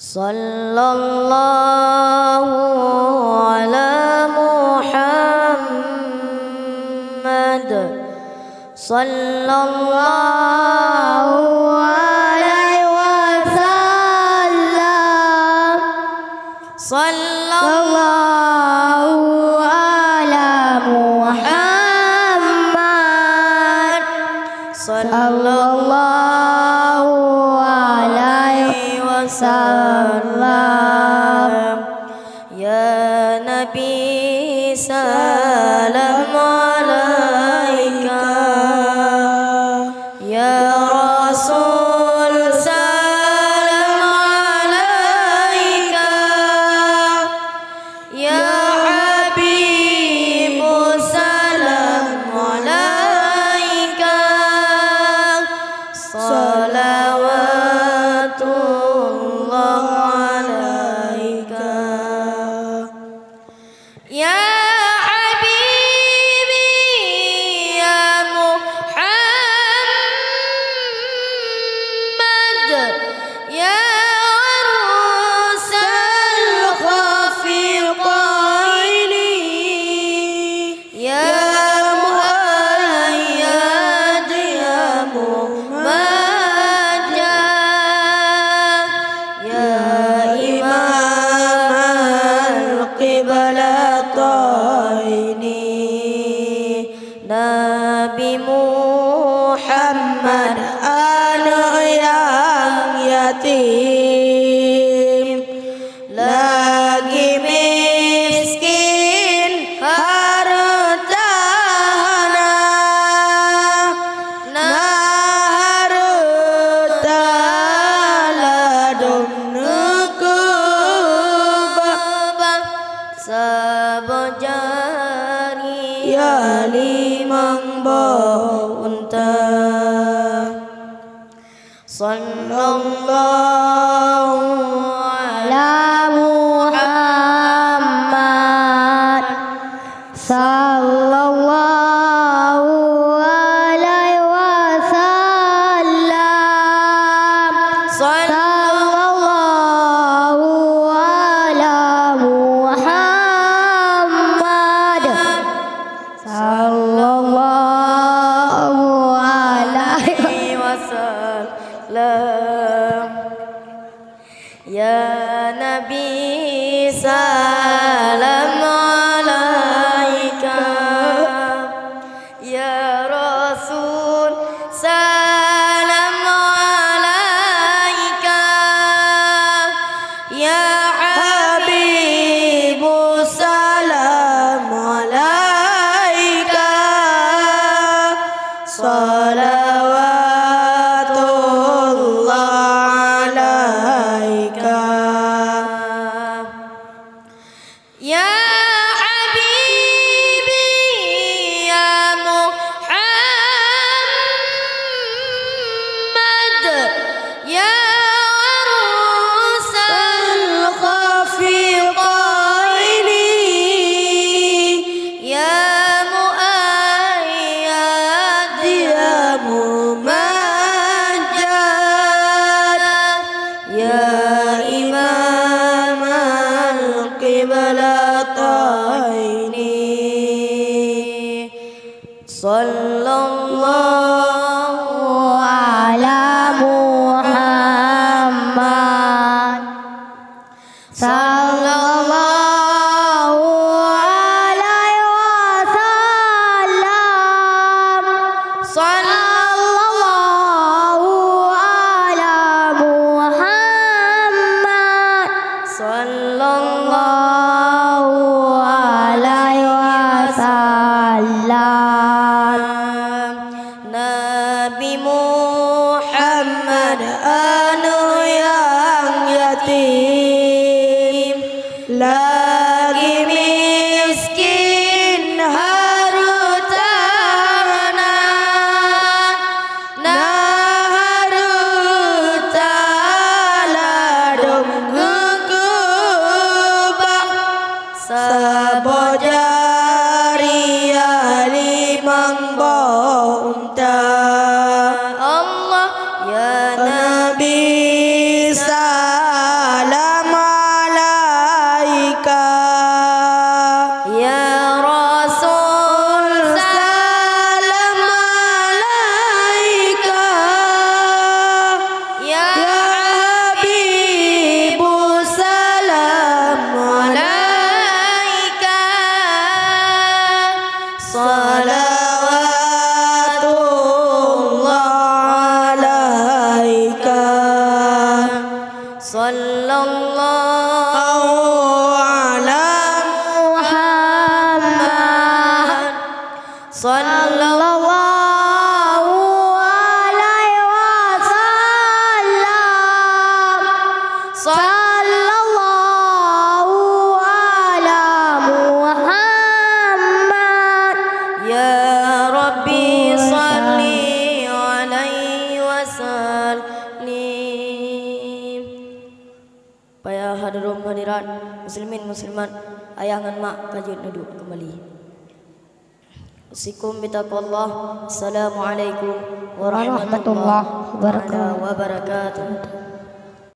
Sallallahu ala Muhammad. Sallallahu alaihi wasallam. Sallallahu ala Muhammad. Sallallahu alaihi wasallam. Ya Nabi salam alaika, ya Rasul salam alaika, ya Habib salam alaika. Salawatullah alaika. Ya Habibi ya Muhammad, ya Arusal Khafiqaini, ya Muayyad ya Mumajjad, ya Imam al-Qiblataini, Nabi Muhammad anak yang yatim, lagi miskin hartana, nah harta ladon nekubah sabajari ya limang unta. Sallallahu ala Muhammad. Sallallahu alaihi wasallam. Sallallahu ala Muhammad. Sallallahu alaihi wasallam. Ya Nabi salam alaika, ya Rasul salam alaika, ya Habib salam alaika. Salawatullah alaika. Ya Habibi ya Muhammad, ya Arusal Khafiqaini, ya Muayyad ya Mumajjad, ya Imam al-Qiblataini. Sallallahu ala Muhammad. Sallallahu alaihi wasallam. Sallallahu ala Muhammad. Sallallahu alaihi wasallam. Nabi Muhammad anu yang yatim, sallallahu ala Muhammad sallallahu alaihi wasallam sallallahu ala Muhammad ya Rabbi salli alaihi wasallim. Para hadirin hadirat muslimin muslimat, ayah dan mak kajut duduk kembali. Usikum bitaqwallah. Assalamualaikum warahmatullahi wabarakatuh.